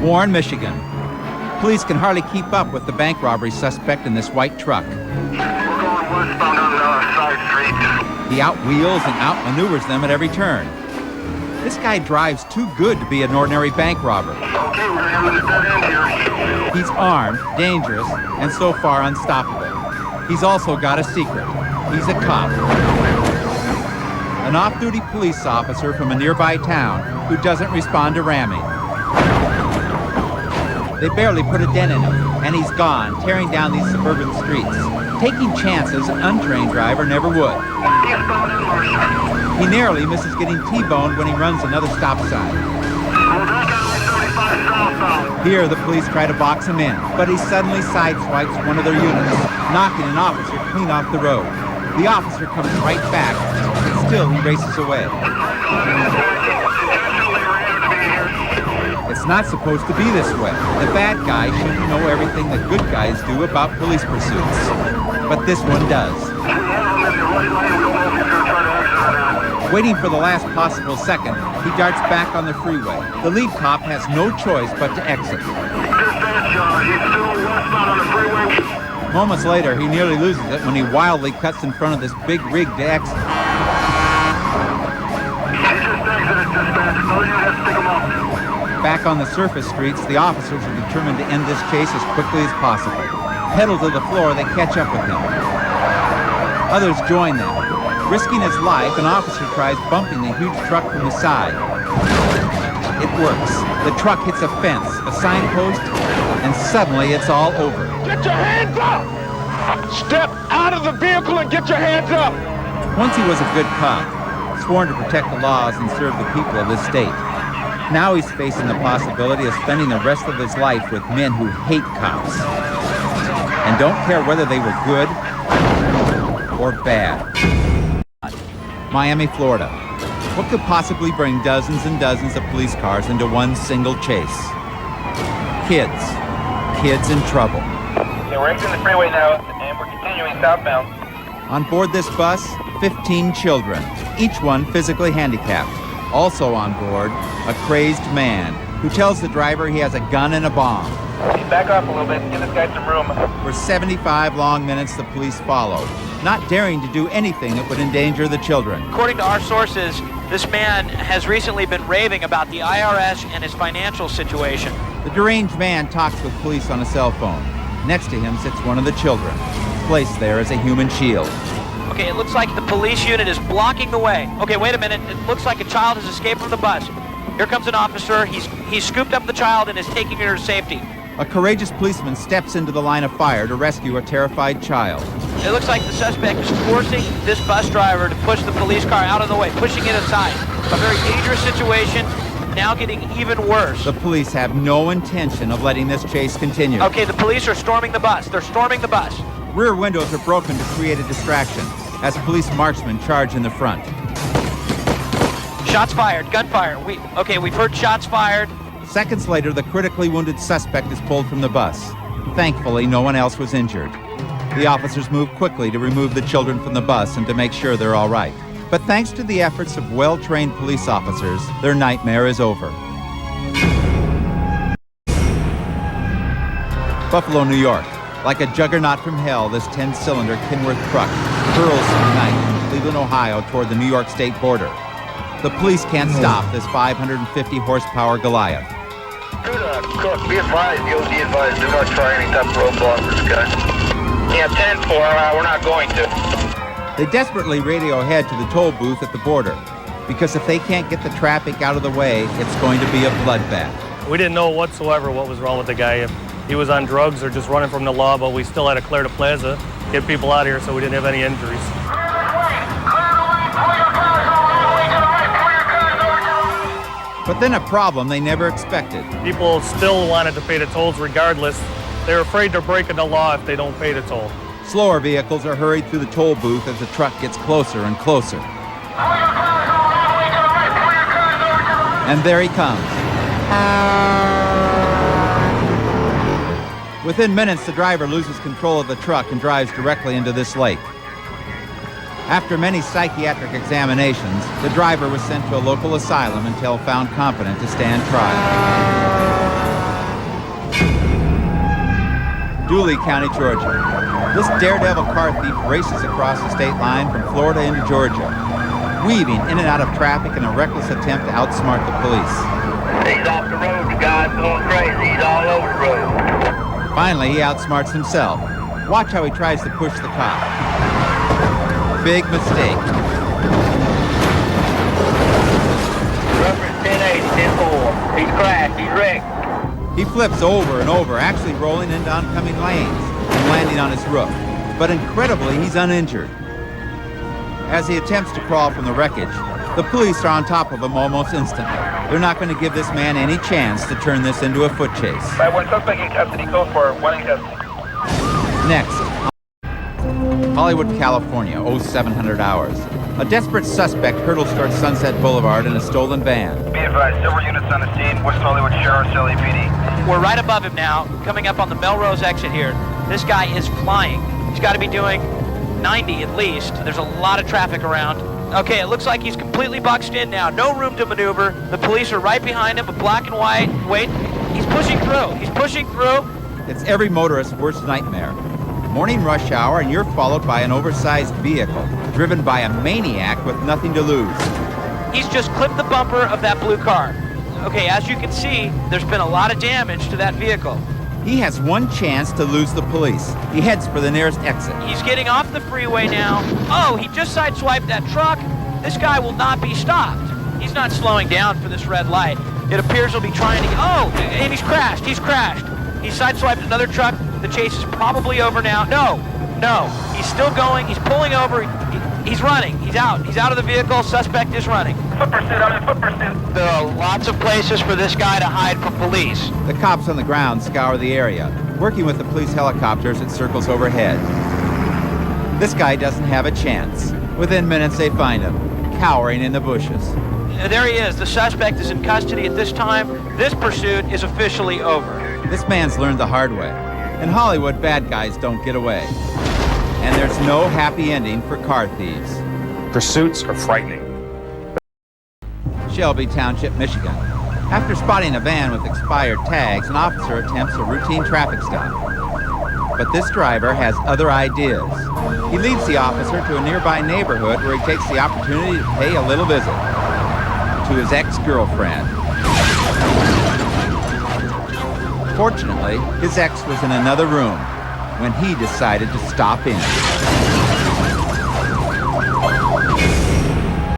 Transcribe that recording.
Warren, Michigan. Police can hardly keep up with the bank robbery suspect in this white truck. We're going westbound on the side street. He outwheels and outmaneuvers them at every turn. This guy drives too good to be an ordinary bank robber. Okay, we're having a dead end here. He's armed, dangerous, and so far unstoppable. He's also got a secret. He's a cop. An off-duty police officer from a nearby town who doesn't respond to ramming. They barely put a dent in him, and he's gone, tearing down these suburban streets, taking chances an untrained driver never would. Eastbound in Marshall. He narrowly misses getting T-boned when he runs another stop sign. We're back on 75 southbound. Here, the police try to box him in, but he suddenly sideswipes one of their units, knocking an officer clean off the road. The officer comes right back, but still he races away. It's not supposed to be this way. The bad guy shouldn't know everything the good guys do about police pursuits. But this one does. Waiting for the last possible second, he darts back on the freeway. The lead cop has no choice but to exit. Moments later, he nearly loses it when he wildly cuts in front of this big rig to exit. Back on the surface streets, the officers are determined to end this chase as quickly as possible. Pedal to the floor, they catch up with him. Others join them. Risking his life, an officer tries bumping the huge truck from the side. It works. The truck hits a fence, a signpost, and suddenly it's all over. Get your hands up! Step out of the vehicle and get your hands up! Once he was a good cop, sworn to protect the laws and serve the people of this state. Now he's facing the possibility of spending the rest of his life with men who hate cops and don't care whether they were good or bad. Miami, Florida. What could possibly bring dozens and dozens of police cars into one single chase? Kids. Kids in trouble. Okay, we're exiting the freeway now, and we're continuing southbound. On board this bus, 15 children, each one physically handicapped. Also on board, a crazed man who tells the driver he has a gun and a bomb. Okay, back off a little bit, give this guy some room. For 75 long minutes, the police followed, not daring to do anything that would endanger the children. According to our sources, this man has recently been raving about the IRS and his financial situation. The deranged man talks with police on a cell phone. Next to him sits one of the children, placed there as a human shield. Okay, it looks like the police unit is blocking the way. Okay, wait a minute. It looks like a child has escaped from the bus. Here comes an officer. He's scooped up the child and is taking her to safety. A courageous policeman steps into the line of fire to rescue a terrified child. It looks like the suspect is forcing this bus driver to push the police car out of the way, pushing it aside. A very dangerous situation, now getting even worse. The police have no intention of letting this chase continue. Okay, the police are storming the bus. They're storming the bus. Rear windows are broken to create a distraction as police marksmen charge in the front. Shots fired, gunfire. We've heard shots fired. Seconds later, the critically wounded suspect is pulled from the bus. Thankfully, no one else was injured. The officers move quickly to remove the children from the bus and to make sure they're all right. But thanks to the efforts of well-trained police officers, their nightmare is over. Buffalo, New York. Like a juggernaut from hell, this 10-cylinder Kenworth truck hurls through night from Cleveland, Ohio toward the New York state border. The police can't stop this 550-horsepower Goliath. Cook, be advised, the OD advised, do not try any type of roadblock this guy. Yeah, 10-4, we're not going to. They desperately radio ahead to the toll booth at the border, because if they can't get the traffic out of the way, it's going to be a bloodbath. We didn't know whatsoever what was wrong with the guy. If he was on drugs or just running from the law, but we still had to clear the plaza, get people out of here so we didn't have any injuries. But then a problem they never expected. People still wanted to pay the tolls regardless. They're afraid they're breaking the law if they don't pay the toll. Slower vehicles are hurried through the toll booth as the truck gets closer and closer. And there he comes. Within minutes, the driver loses control of the truck and drives directly into this lake. After many psychiatric examinations, the driver was sent to a local asylum until found competent to stand trial. Dooley County, Georgia. This daredevil car thief races across the state line from Florida into Georgia, weaving in and out of traffic in a reckless attempt to outsmart the police. He's off the road. The guy's going crazy. He's all over the road. Finally, he outsmarts himself. Watch how he tries to push the cop. Big mistake. Reference 10-8, 10-4. He's crashed. He's wrecked. He flips over and over, actually rolling into oncoming lanes and landing on his roof. But incredibly, he's uninjured. As he attempts to crawl from the wreckage, the police are on top of him almost instantly. They're not going to give this man any chance to turn this into a foot chase. One suspect in custody. Code for one in custody. Next, Hollywood, California, 0700 hours. A desperate suspect hurdles towards Sunset Boulevard in a stolen van. Be advised, several units on the scene. West Hollywood Sheriff's LAPD. We're right above him now, coming up on the Melrose exit here. This guy is flying. He's got to be doing 90 at least. There's a lot of traffic around. Okay, it looks like he's completely boxed in now. No room to maneuver. The police are right behind him, a black and white. Wait, he's pushing through. He's pushing through. It's every motorist's worst nightmare. Morning rush hour, and you're followed by an oversized vehicle, driven by a maniac with nothing to lose. He's just clipped the bumper of that blue car. Okay, as you can see, there's been a lot of damage to that vehicle. He has one chance to lose the police. He heads for the nearest exit. He's getting off the freeway now. Oh, he just sideswiped that truck. This guy will not be stopped. He's not slowing down for this red light. It appears he'll be trying to... Oh, and he's crashed. He's crashed. He sideswiped another truck. The chase is probably over now. No, he's still going. He's pulling over. He's running. He's out. He's out of the vehicle. Suspect is running. Foot pursuit. I'm in foot pursuit. There are lots of places for this guy to hide from police. The cops on the ground scour the area, working with the police helicopters that circles overhead. This guy doesn't have a chance. Within minutes, they find him, cowering in the bushes. There he is. The suspect is in custody at this time. This pursuit is officially over. This man's learned the hard way. In Hollywood, bad guys don't get away. And there's no happy ending for car thieves. Pursuits are frightening. Shelby Township, Michigan. After spotting a van with expired tags, an officer attempts a routine traffic stop. But this driver has other ideas. He leads the officer to a nearby neighborhood where he takes the opportunity to pay a little visit to his ex-girlfriend. Fortunately, his ex was in another room when he decided to stop in.